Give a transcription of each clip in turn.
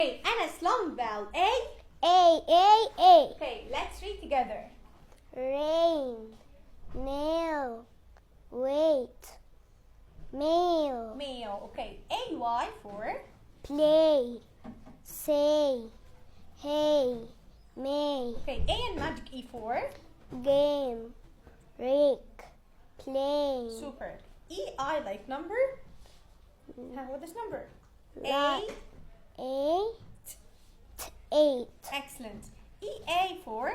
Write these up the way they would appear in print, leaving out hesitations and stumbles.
Okay, Anas, long vowel. A. A. Okay, let's read together. Rain, nail, wait, mail, Male. Okay, AY for play, say, hey, may, okay, A and magic E for game, rake, play, super. EI like number. What is number? Like. A. Eight, Excellent. EA for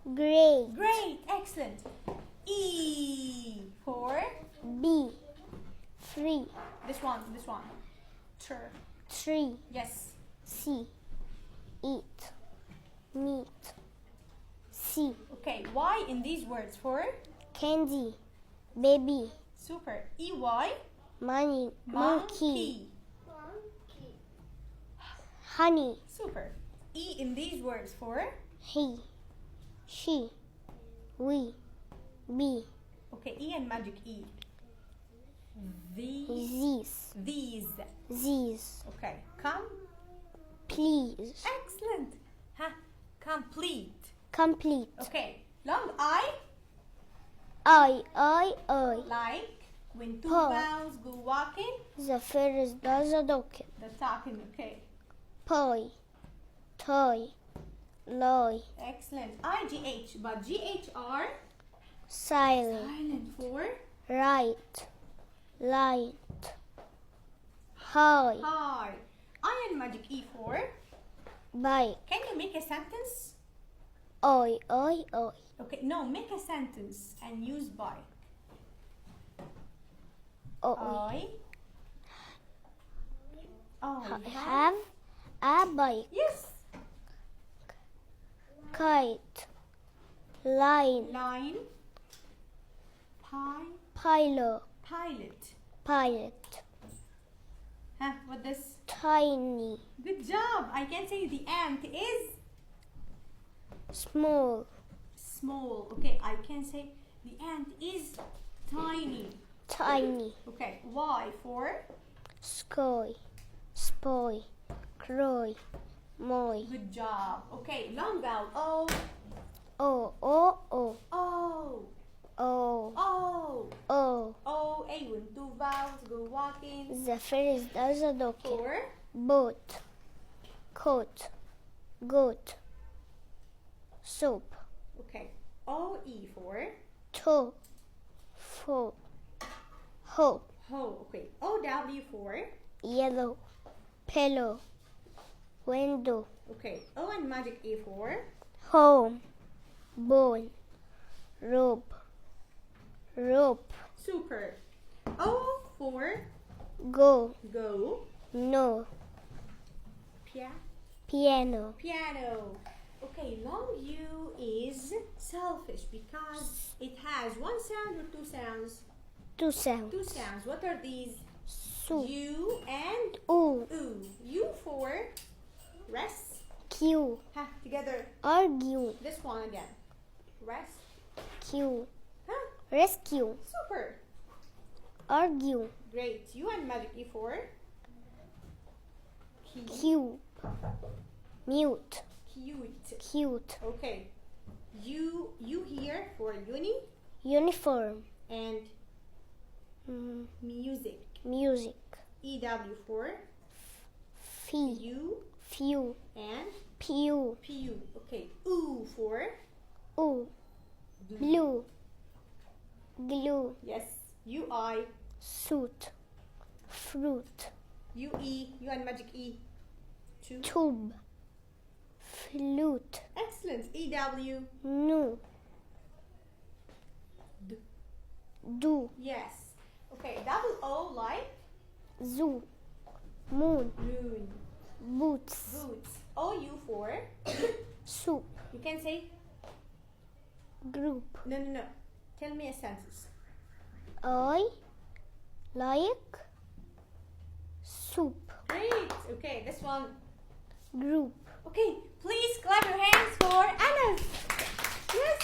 great, great. Excellent. E for B, free, this one. tree, Yes. C, eat, meat, C, Okay, Y in these words for candy, baby, super. EY money, monkey, monkey. honey, Super. E in these words for he, she, we, bee, okay, E and magic E. these, These. Okay. please, Excellent. Complete. complete, Okay. Long I I, like when two Paw. vowels go walking. the first does a docket, The talking. Okay. pie, toy, lie, Excellent. IGH, but GHR silent, silent for right, light, high, high. I and magic E for bike, can you make a sentence? I, Okay, no, make a sentence and use by. I I have a bike, yes. kite, line, Line. Pie. pilot, Pilot. What this? tiny, Good job. I can say the ant is small, small. Okay, I can say the ant is tiny. tiny, Okay, Y for sky, spy, cry, my, good job. Okay, long vowel O. O, O. O, O. O. A when two vowels go walking. the first does a docket, For boat, coat, goat, soap, okay. O E for toe, foot, hope, ho. Okay. O W for yellow, pillow, window, okay. O and magic E for home, bone, rope, super. O for go, go. no, Pia. piano, Piano. Okay, long U is selfish because it has one sound or two sounds? two sounds, Two sounds. What are these? soup, U and oo, oo. U for rest. Q, Together. argue, This one again. Rest. Q, Huh? rescue, Super. argue, Great. U and magic E for cube, mute, cute. cute, Okay. U here for uni uniform, and music. music, EW for fee, U few, and pew, PU. Okay. Oo for ooh, blue, glue, yes. UI. suit, fruit, UE. U and magic E. Two. tube, flute, Excellent. EW. new, D. do, Yes. Okay. Double O like zoo, moon, moon. boots, Boots. OU for soup, you can say group, no. Tell me a sentence. I like soup, Great. Okay. This one. group. Okay. Please clap your hands for Anas. Yes.